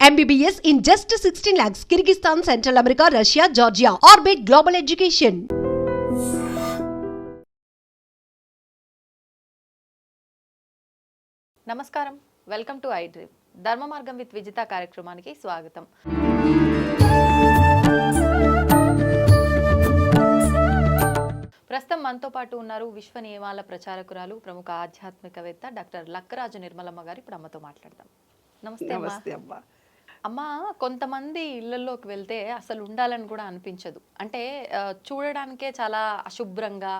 MBBS in just 16 lakhs. Kyrgyzstan, Central America, Russia, Georgia. Orbit Global Education. నమస్కారం, welcome to iDream. ధర్మ మార్గం with Vijitha కార్యక్రమానికి స్వాగతం. ప్రస్తుతం మనతో పాటు ఉన్నారు విశ్వ నియమాల ప్రచారకురాలు, ప్రముఖ ఆధ్యాత్మికవేత్త డాక్టర్ లక్కరాజు నిర్మలమ్మ గారు. ఇప్పుడు అమ్మతో మాట్లాడదాం. నమస్తే అమ్మా. అమ్మ, కొంతమంది ఇళ్లలోకి వెళ్తే అసలు ఉండాలని కూడా అనిపించదు. అంటే చూడడానికే చాలా అశుభ్రంగా,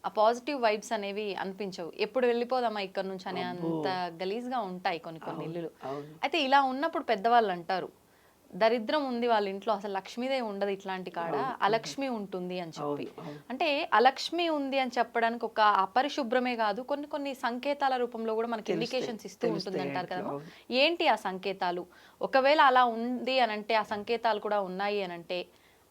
ఆ పాజిటివ్ వైబ్స్ అనేవి అనిపించవు. ఎప్పుడు వెళ్ళిపోదామా ఇక్కడ నుంచి అనే అంత గలీజ్గా ఉంటాయి కొన్ని ఇల్లులు. అయితే ఇలా ఉన్నప్పుడు పెద్దవాళ్ళు అంటారు, దరిద్రం ఉంది వాళ్ళ ఇంట్లో, అసలు లక్ష్మీదేవి ఉండదు ఇట్లాంటి కాడ, అలక్ష్మి ఉంటుంది అని చెప్పి. అంటే అలక్ష్మి ఉంది అని చెప్పడానికి ఒక అపరిశుభ్రమే కాదు, కొన్ని సంకేతాల రూపంలో కూడా మనకి ఇండికేషన్స్ ఇస్తూ ఉంటుంది అంటారు కదా. ఏంటి ఆ సంకేతాలు? ఒకవేళ అలా ఉంది అని అంటే, ఆ సంకేతాలు కూడా ఉన్నాయి అని అంటే,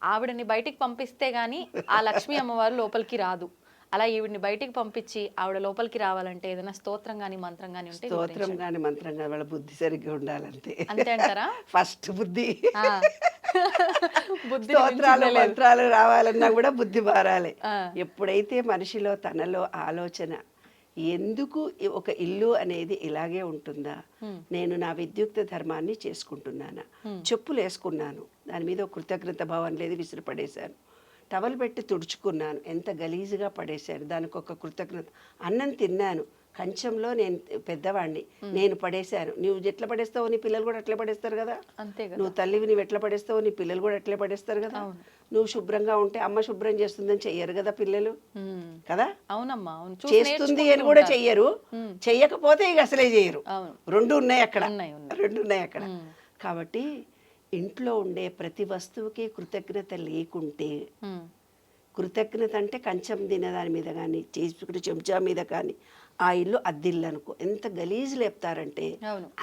ఆవిడని బయటికి పంపిస్తే గానీ ఆ లక్ష్మీ అమ్మవారు లోపలికి రాదు. అలా ఈవిడిని బయటికి పంపించి ఆవిడ లోపలికి రావాలంటే ఏదైనా స్తోత్రం గానీ మంత్రం గానీ ఉంటే? స్తోత్రం గానీ మంత్రం గానీ వాళ్ళ బుద్ధి సరిగ్గా ఉండాలంతే. అంతే అంటారా? ఫస్ట్ బుద్ధి. స్తోత్రాలు మంత్రాలు రావాలన్నా కూడా బుద్ధి మారాలి. ఎప్పుడైతే మనిషిలో తనలో ఆలోచన, ఎందుకు ఒక ఇల్లు అనేది ఇలాగే ఉంటుందా, నేను నా విద్యుక్త ధర్మాన్ని చేసుకుంటున్నానా, చెప్పులు వేసుకున్నాను, దాని మీద ఒక కృతజ్ఞత భావం లేదు, విసిరి పడేశాను, టవల్ పెట్టి తుడుచుకున్నాను, ఎంత గలీజుగా పడేశాను, దానికి ఒక కృతజ్ఞత. అన్నం తిన్నాను, కంచంలో నేను పెద్దవాడిని, నేను పడేశాను. నువ్వు ఎట్లా పడేస్తావు నీ పిల్లలు కూడా అట్లే పడేస్తారు కదా. నువ్వు తల్లివి, నువ్వు ఎట్లా పడేస్తావు నీ పిల్లలు కూడా అట్లే పడేస్తారు కదా. నువ్వు శుభ్రంగా ఉంటే అమ్మ శుభ్రం చేస్తుందని చెయ్యరు కదా పిల్లలు కదా. అవునమ్మా, చేస్తుంది అని కూడా చెయ్యరు, చెయ్యకపోతే ఇక అసలే చేయరు. రెండు ఉన్నాయి అక్కడ, రెండు ఉన్నాయి అక్కడ. కాబట్టి ఇంట్లో ఉండే ప్రతి వస్తువుకి కృతజ్ఞత లేకుంటే, కృతజ్ఞత అంటే కంచం తినదాని మీద కానీ, చేసుకునే చెంచా మీద కానీ, ఆ ఇల్లు అద్దిల్లు అనుకో, ఎంత గలీజు లేపుతారంటే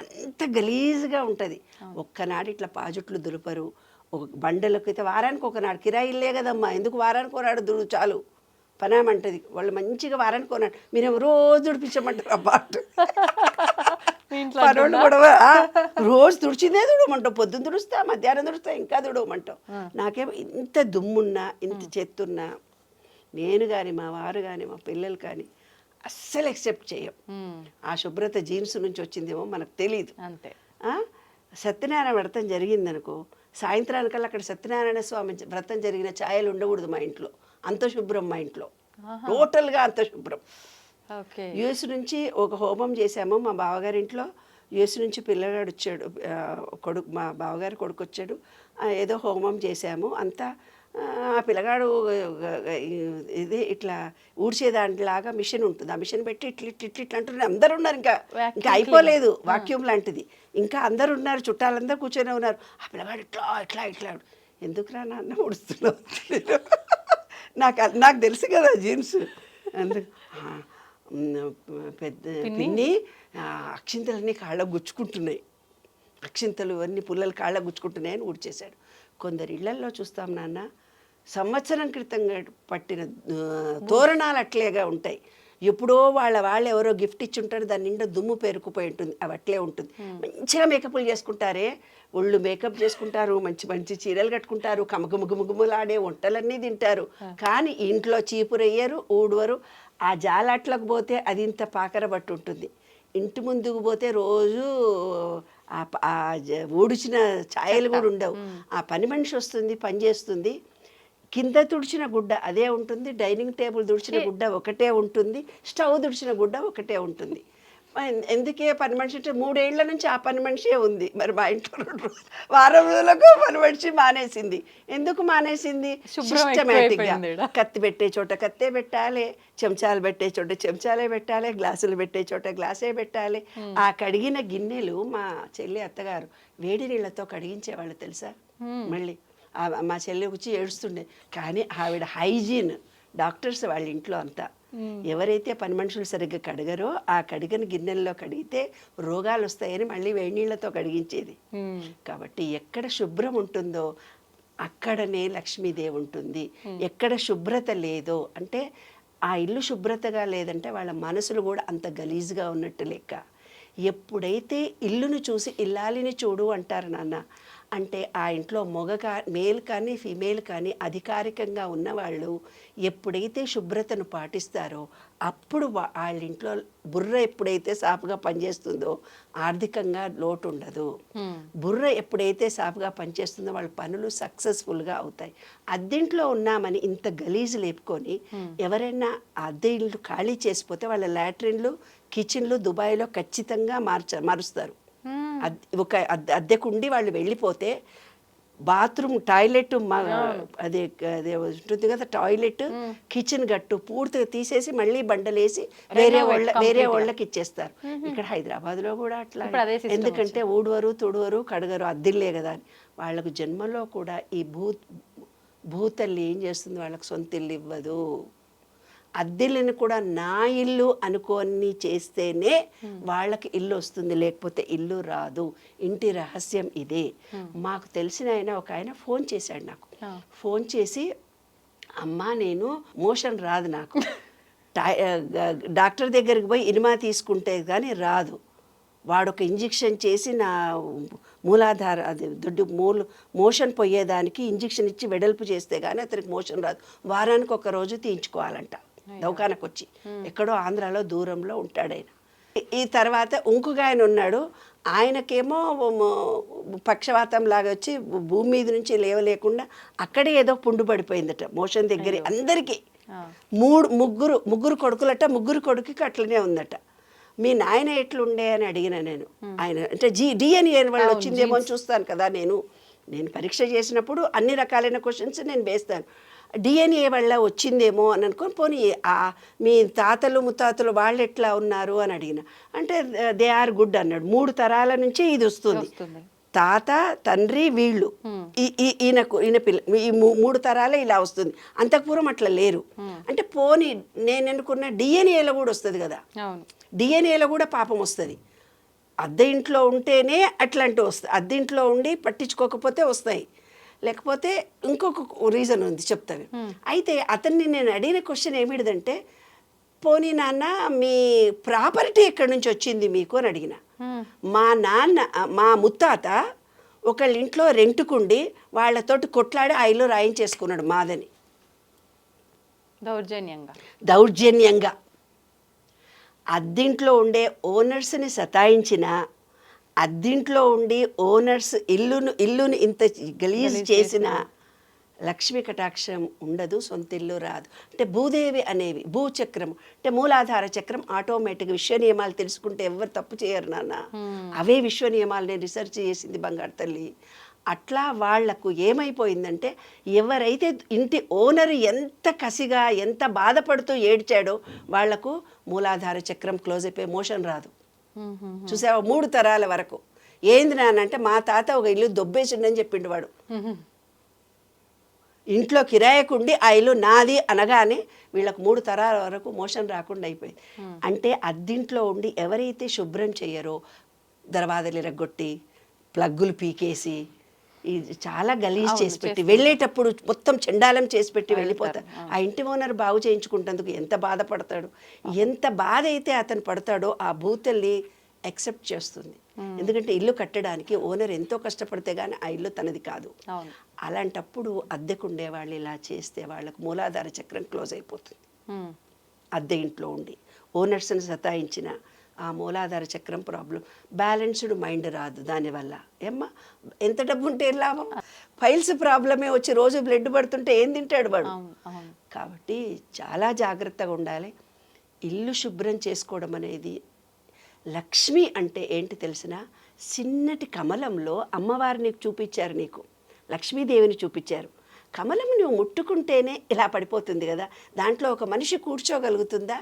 అంత గలీజుగా ఉంటుంది. ఒక్కనాడు ఇట్లా పాజుట్లు దులుపరు. ఒక బండలకు అయితే వారానికి ఒకనాడు, కిరాయి ఇల్లే కదమ్మా, ఎందుకు వారానికి ఒకనాడు దుడు చాలు పనామంటది. వాళ్ళు మంచిగా వారానికి కొన్నాడు, మీరేమో రోజు దుడిపించమంటారు అబ్బాట్. పనులు కూడా రోజు తుడిచిందే తుడమంటావు, పొద్దున్న తుడుస్తా, మధ్యాహ్నం తుడుస్తా, ఇంకా తుడవమంటావు. నాకేమో ఇంత దుమ్మున్నా, ఇంత చెత్తున్నా, నేను కానీ మా వారు కానీ మా పిల్లలు కానీ అస్సలు ఎక్సెప్ట్ చేయం. ఆ శుభ్రత జీన్స్ నుంచి వచ్చిందేమో మనకు తెలియదు. అంతే. సత్యనారాయణ వ్రతం జరిగిందనుకో, సాయంత్రానికల్లా అక్కడ సత్యనారాయణ స్వామి వ్రతం జరిగిన ఛాయలు ఉండకూడదు మా ఇంట్లో. అంత శుభ్రం మా ఇంట్లో, టోటల్గా అంత శుభ్రం. యుఎస్ నుంచి ఒక హోమం చేశాము మా బావగారి ఇంట్లో. యుఎస్ నుంచి పిల్లగాడు వచ్చాడు, కొడుకు, మా బావగారి కొడుకు వచ్చాడు. ఏదో హోమం చేశాము అంతా. ఆ పిల్లగాడు ఇది ఇట్లా ఊడ్చేదానిలాగా మిషన్ ఉంటుంది, ఆ మిషన్ పెట్టి ఇట్లా ఇట్లా ఇట్లా ఇట్లా అంటున్నారు. అందరు ఉన్నారు, ఇంకా అయిపోలేదు, వాక్యూమ్ లాంటిది. ఇంకా అందరు ఉన్నారు, చుట్టాలందరూ కూర్చొని ఉన్నారు. ఆ పిల్లగాడు ఇట్లా ఇట్లా ఇట్లా, ఎందుకురా నాన్న ఊడుస్తున్నావు? నాకు తెలుసు కదా జీన్స్. అందుకు పెద్ద పిన్ని అక్షింతలన్నీ కాళ్ళకు గుచ్చుకుంటున్నాయి, అక్షింతలు అన్ని పుల్లలు కాళ్ళకు గుచ్చుకుంటున్నాయని ఊడ్చేశాడు. కొందరు ఇళ్లల్లో చూస్తాం నాన్న, సంవత్సరం క్రితం పట్టిన తోరణాలు అట్లేగా ఉంటాయి. ఎప్పుడో వాళ్ళు ఎవరో గిఫ్ట్ ఇచ్చి ఉంటారు, దాని నిండా దుమ్ము పేరుకుపోయి ఉంటుంది, అవి అట్లే ఉంటుంది. మంచిగా మేకప్లు చేసుకుంటారే, ఒళ్ళు మేకప్ చేసుకుంటారు, మంచి మంచి చీరలు కట్టుకుంటారు, కమగుముగుముగుములాడే వంటలన్నీ తింటారు. కానీ ఇంట్లో చీపురయ్యరు, ఊడవరు. ఆ జాలాట్లకు పోతే అది ఇంత పాకర బట్టి ఉంటుంది. ఇంటి ముందుకు పోతే రోజు ఊడిచిన ఛాయలు కూడా ఉండవు. ఆ పని మనిషి వస్తుంది, పని చేస్తుంది. కింద తుడిచిన గుడ్డ అదే ఉంటుంది, డైనింగ్ టేబుల్ తుడిచిన గుడ్డ ఒకటే ఉంటుంది, స్టవ్ తుడిచిన గుడ్డ ఒకటే ఉంటుంది. ఎందుకే పని మనిషి అంటే 3 ఏళ్ల నుంచి ఆ పని మనిషే ఉంది. మరి మా ఇంట్లో 2 రోజులు వారం రోజులకు పని మనిషి మానేసింది. ఎందుకు మానేసింది? సిస్టమేటిక్గా కత్తి పెట్టే చోట కత్తే పెట్టాలి, చెంచాలు పెట్టే చోట చెంచాలే పెట్టాలి, గ్లాసులు పెట్టే చోట గ్లాసే పెట్టాలి. ఆ కడిగిన గిన్నెలు మా చెల్లి అత్తగారు వేడి నీళ్ళతో కడిగించేవాళ్ళు తెలుసా. మళ్ళీ మా చెల్లి వచ్చి ఏడుస్తుండే. కానీ ఆవిడ హైజీన్, డాక్టర్స్ వాళ్ళ ఇంట్లో అంతా. ఎవరైతే పని మనుషులు సరిగ్గా కడగరో ఆ కడిగిన గిన్నెల్లో కడిగితే రోగాలు వస్తాయని మళ్ళీ వేడి నీళ్ళతో కడిగించేది. కాబట్టి ఎక్కడ శుభ్రం ఉంటుందో అక్కడనే లక్ష్మీదేవి ఉంటుంది. ఎక్కడ శుభ్రత లేదో అంటే, ఆ ఇల్లు శుభ్రతగా లేదంటే వాళ్ళ మనసులు కూడా అంత గలీజ్గా ఉన్నట్టు లెక్క. ఎప్పుడైతే ఇల్లును చూసి ఇల్లాలిని చూడు అంటారు నాన్న, అంటే ఆ ఇంట్లో మేల్ కానీ ఫీమేల్ కానీ అధికారికంగా ఉన్నవాళ్ళు ఎప్పుడైతే శుభ్రతను పాటిస్తారో అప్పుడు వాళ్ళ ఇంట్లో బుర్ర ఎప్పుడైతే సాఫ్గా పనిచేస్తుందో ఆర్థికంగా లోటు ఉండదు. బుర్ర ఎప్పుడైతే సాఫ్గా పనిచేస్తుందో వాళ్ళ పనులు సక్సెస్ఫుల్గా అవుతాయి. అద్దెంట్లో ఉన్నామని ఇంత గలీజు లేపుకొని ఎవరైనా అద్దె ఇల్లు ఖాళీ చేసిపోతే వాళ్ళ లాట్రిన్లు కిచెన్లు దుబాయ్లో ఖచ్చితంగా మారుస్తారు. ఒక అద్దెకుండి వాళ్ళు వెళ్ళిపోతే బాత్రూమ్ టాయిలెట్ అదే అదే ఉంటుంది కదా, టాయిలెట్ కిచెన్ గట్టు పూర్తిగా తీసేసి మళ్ళీ బండలేసి వేరే వాళ్ళకి ఇచ్చేస్తారు. ఇక్కడ హైదరాబాద్లో కూడా అట్లా, ఎందుకంటే ఊడవరు తుడవరు కడగరు, అద్దెలే కదా అని. వాళ్ళకు జన్మలో కూడా ఈ భూతల్లి ఏం చేస్తుంది, వాళ్ళకి సొంత ఇల్లు ఇవ్వదు. అద్దెలను కూడా నా ఇల్లు అనుకొని చేస్తేనే వాళ్ళకి ఇల్లు వస్తుంది, లేకపోతే ఇల్లు రాదు. ఇంటి రహస్యం ఇదే. మాకు తెలిసిన ఒక ఆయన ఫోన్ చేశాడు నాకు. ఫోన్ చేసి, అమ్మా నేను మోషన్ రాదు, నాకు డాక్టర్ దగ్గరికి పోయి ఇనిమా తీసుకుంటే కానీ రాదు. వాడు ఒక ఇంజెక్షన్ చేసి నా మూలాధార అది మోషన్ పోయేదానికి ఇంజెక్షన్ ఇచ్చి వెడల్పు చేస్తే కానీ అతనికి మోషన్ రాదు. వారానికి ఒక రోజు తీయించుకోవాలంట దవాఖానకు వచ్చి. ఎక్కడో ఆంధ్రాలో దూరంలో ఉంటాడు ఆయన. ఈ తర్వాత ఇంకొక ఆయన ఉన్నాడు, ఆయనకేమో పక్షవాతం లాగా వచ్చి భూమి మీద నుంచి లేవలేకుండా అక్కడే ఏదో పుండు పడిపోయిందట మోషన్ దగ్గర. అందరికీ ముగ్గురు కొడుకులట, ముగ్గురు కొడుకుకి అట్లనే ఉందట. మీ నాయన ఎట్లుండే అని అడిగిన నేను. ఆయన అంటే డిఎన్ఏ వాళ్ళు వచ్చిందేమో అని చూస్తాను కదా నేను పరీక్ష చేసినప్పుడు అన్ని రకాలైన క్వశ్చన్స్ నేను వేస్తాను. డిఎన్ఏ వల్ల వచ్చిందేమో అని అనుకొని, పోనీ మీ తాతలు ముత్తాతలు వాళ్ళు ఎట్లా ఉన్నారు అని అడిగిన. అంటే దే ఆర్ గుడ్ అన్నాడు. 3 తరాల నుంచి ఇది వస్తుంది, తాత తండ్రి వీళ్ళు ఈయన పిల్ల, ఈ 3 తరాలే ఇలా వస్తుంది. అంతకుపూర్వం అట్లా లేరు. అంటే పోనీ నేను అనుకున్న డిఎన్ఏలో కూడా వస్తుంది కదా, డిఎన్ఏలో కూడా పాపం వస్తుంది. అద్దె ఇంట్లో ఉంటేనే అట్లాంటివి వస్తాయి, అద్దె ఇంట్లో ఉండి పట్టించుకోకపోతే వస్తాయి, లేకపోతే ఇంకొక రీజన్ ఉంది చెప్తాను. అయితే అతన్ని నేను అడిగిన క్వశ్చన్ ఏమిటిదంటే, పోనీ నాన్న మీ ప్రాపర్టీ ఎక్కడి నుంచి వచ్చింది మీకు అని అడిగిన. మా ముత్తాత ఒకళ్ళ ఇంట్లో రెంటుకుండి వాళ్ళతోటి కొట్లాడి ఆ ఇల్లు రాయించేసుకున్నాడు మాదని, దౌర్జన్యంగా. అద్దింట్లో ఉండే ఓనర్స్ని సతాయించిన, అద్దింట్లో ఉండి ఓనర్స్ ఇల్లును ఇంత గలీజ్ చేసిన లక్ష్మీ కటాక్షం ఉండదు, సొంత ఇల్లు రాదు. అంటే భూదేవి అనేవి భూచక్రం అంటే మూలాధార చక్రం ఆటోమేటిక్ విశ్వ నియమాలు తెలుసుకుంటే ఎవరు తప్పు చేయరు నాన్న. అవే విశ్వ నియమాలు నేను రీసెర్చ్ చేసింది బంగారు తల్లి. అట్లా వాళ్లకు ఏమైపోయిందంటే, ఎవరైతే ఇంటి ఓనర్ ఎంత కసిగా ఎంత బాధపడుతూ ఏడ్చాడో వాళ్లకు మూలాధార చక్రం క్లోజ్ అయిపోయి మోషన్ రాదు. చూసావా 3 తరాల వరకు. ఏంది నానంటే, మా తాత ఒక ఇల్లు దొబ్బేసిండని చెప్పిండు వాడు. ఇంట్లో కిరాయకుండి ఆ ఇల్లు నాది అనగానే వీళ్ళకు 3 తరాల వరకు మోషన్ రాకుండా అయిపోయింది. అంటే అద్దింట్లో ఉండి ఎవరైతే శుభ్రం చేయరో, దర్వాజాలు ఇరగొట్టి ప్లగ్గులు పీకేసి ఇది చాలా గలీజ్ చేసి పెట్టి వెళ్ళేటప్పుడు మొత్తం చెండాలం చేసి పెట్టి వెళ్ళిపోతారు. ఆ ఇంటి ఓనర్ బాగు చేయించుకుంటేందుకు ఎంత బాధపడతాడు, ఎంత బాధ అయితే అతను పడతాడో ఆ భూతల్లి యాక్సెప్ట్ చేస్తుంది. ఎందుకంటే ఇల్లు కట్టడానికి ఓనర్ ఎంతో కష్టపడితే కానీ ఆ ఇల్లు తనది కాదు. అలాంటప్పుడు అద్దెకుండే వాళ్ళు ఇలా చేస్తే వాళ్ళకు మూలాధార చక్రం క్లోజ్ అయిపోతుంది. అద్దె ఇంట్లో ఉండి ఓనర్స్ని సతాయించిన ఆ మూలాధార చక్రం ప్రాబ్లం. బ్యాలెన్స్డ్ మైండ్ రాదు దానివల్ల. ఏమ్మా ఎంత డబ్బు ఉంటే ఏం లాభం? ఫైల్స్ ప్రాబ్లమే వచ్చి రోజు బ్లడ్ పడుతుంటే ఏం తింటాడు వాడు? కాబట్టి చాలా జాగ్రత్తగా ఉండాలి. ఇల్లు శుభ్రం చేసుకోవడం అనేది. లక్ష్మి అంటే ఏంటి తెలిసిన, చిన్నటి కమలంలో అమ్మవారిని చూపించారు, నీకు లక్ష్మీదేవిని చూపించారు. కమలం నువ్వు ముట్టుకుంటేనే ఇలా పడిపోతుంది కదా, దాంట్లో ఒక మనిషి కూర్చోగలుగుతుందా?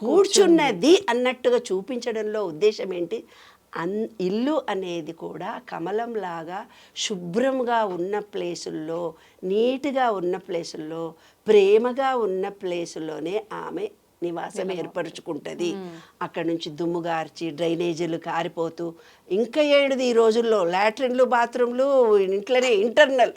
కూర్చున్నది అన్నట్టుగా చూపించడంలో ఉద్దేశం ఏంటి, ఇల్లు అనేది కూడా కమలంలాగా శుభ్రంగా ఉన్న ప్లేసుల్లో, నీట్గా ఉన్న ప్లేసుల్లో, ప్రేమగా ఉన్న ప్లేసుల్లోనే ఆమె నివాసం ఏర్పరుచుకుంటుంది. అక్కడ నుంచి దుమ్ము గార్చి డ్రైనేజీలు కారిపోతూ, ఇంకా ఏడుది ఈ రోజుల్లో లాట్రిన్లు బాత్రూమ్లు ఇంట్లోనే ఇంటర్నల్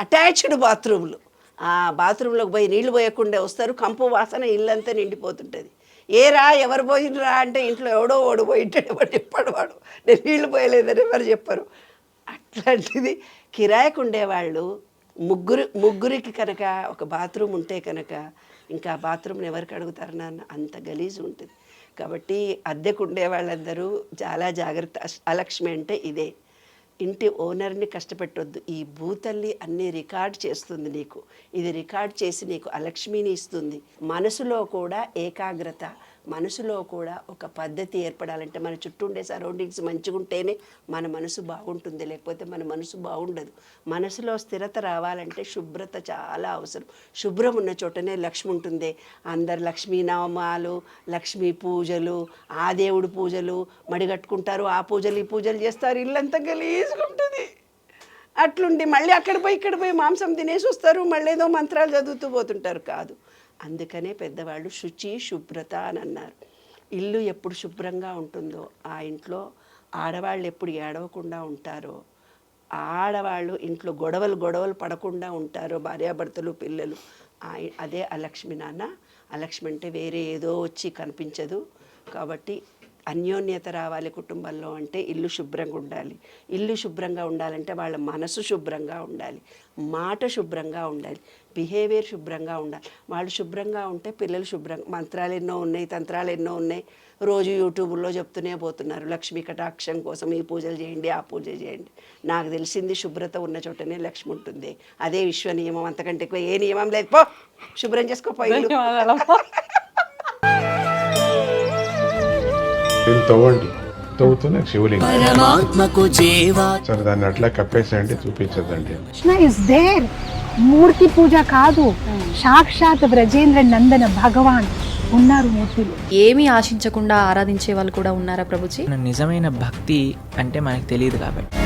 అటాచ్డ్ బాత్రూమ్లు. ఆ బాత్రూంలోకి పోయి నీళ్లు పోయకుండా వస్తారు, కంపు వాసన ఇల్లంతా నిండిపోతుంటుంది. ఏరా ఎవరు పోయినరా అంటే ఇంట్లో ఎవడో ఓడిపోయింటాడు, ఎవరు చెప్పాడు వాడు, నేను నీళ్ళు పోయలేదని ఎవరు చెప్పరు. అట్లాంటిది కిరాయికి ఉండేవాళ్ళు ముగ్గురికి కనుక ఒక బాత్రూమ్ ఉంటే కనుక ఇంకా బాత్రూమ్ని ఎవరికి అడుగుతారు నాన్న, అంత గలీజు ఉంటుంది. కాబట్టి అద్దెకు ఉండే వాళ్ళందరూ చాలా జాగ్రత్త. అలక్ష్మి అంటే ఇదే, ఇంటి ఓనర్ని కష్టపెట్టొద్దు. ఈ భూతల్లి అన్నీ రికార్డ్ చేస్తుంది నీకు, ఇది రికార్డ్ చేసి నీకు అలక్ష్మిని ఇస్తుంది. మనసులో కూడా ఏకాగ్రత, మనసులో కూడా ఒక పద్ధతి ఏర్పడాలంటే మన చుట్టూ ఉండే సరౌండింగ్స్ మంచిగా ఉంటేనే మన మనసు బాగుంటుంది, లేకపోతే మన మనసు బాగుండదు. మనసులో స్థిరత రావాలంటే శుభ్రత చాలా అవసరం. శుభ్రం ఉన్న చోటనే లక్ష్మి ఉంటుంది. అందరు లక్ష్మీనామాలు, లక్ష్మీ పూజలు, ఆ దేవుడి పూజలు మడిగట్టుకుంటారు, ఆ పూజలు ఈ పూజలు చేస్తారు, ఇల్లంతా గలీజుకుంటుంది. అట్లుండి మళ్ళీ అక్కడ పోయి మాంసం తినేసి వస్తారు, మళ్ళీ ఏదో మంత్రాలు చదువుతూ పోతుంటారు. కాదు, అందుకనే పెద్దవాళ్ళు శుచి శుభ్రత అని అన్నారు. ఇల్లు ఎప్పుడు శుభ్రంగా ఉంటుందో ఆ ఇంట్లో ఆడవాళ్ళు ఎప్పుడు ఏడవకుండా ఉంటారో, ఆడవాళ్ళు ఇంట్లో గొడవలు పడకుండా ఉంటారో, భార్యాభర్తలు పిల్లలు, అదే అలక్ష్మి నాన్న. అలక్ష్మి అంటే వేరే ఏదో వచ్చి కనిపించదు. కాబట్టి అన్యోన్యత రావాలి కుటుంబంలో అంటే ఇల్లు శుభ్రంగా ఉండాలి. ఇల్లు శుభ్రంగా ఉండాలంటే వాళ్ళ మనసు శుభ్రంగా ఉండాలి, మాట శుభ్రంగా ఉండాలి, బిహేవియర్ శుభ్రంగా ఉండాలి. వాళ్ళు శుభ్రంగా ఉంటే పిల్లలు శుభ్రంగా. మంత్రాలు ఎన్నో ఉన్నాయి, తంత్రాలు ఎన్నో ఉన్నాయి, రోజు యూట్యూబ్లో చెప్తూనే పోతున్నారు. లక్ష్మీ కటాక్షం కోసం ఈ పూజలు చేయండి, ఆ పూజ చేయండి. నాకు తెలిసింది శుభ్రత ఉన్న చోటనే లక్ష్మి ఉంటుంది. అదే విశ్వ నియమం, అంతకంటే ఎక్కువ ఏ నియమం లేదు. పో శుభ్రం చేసుకోపోయి తవ్వండి, తవ్వుతూనే శివలింగం సరే దాన్ని అట్లా కప్పేసేయండి, చూపించదండి. కృష్ణ ఇస్ దేర్, మూర్తి పూజ కాదు, సాక్షాత్ బ్రజేంద్ర నందన భగవాన్ ఉన్నారు మూర్తిలో. ఏమీ ఆశించకుండా ఆరాధించే వాళ్ళు కూడా ఉన్నారా ప్రభుజీ? నిజమైన భక్తి అంటే మనకు తెలియదు కాబట్టి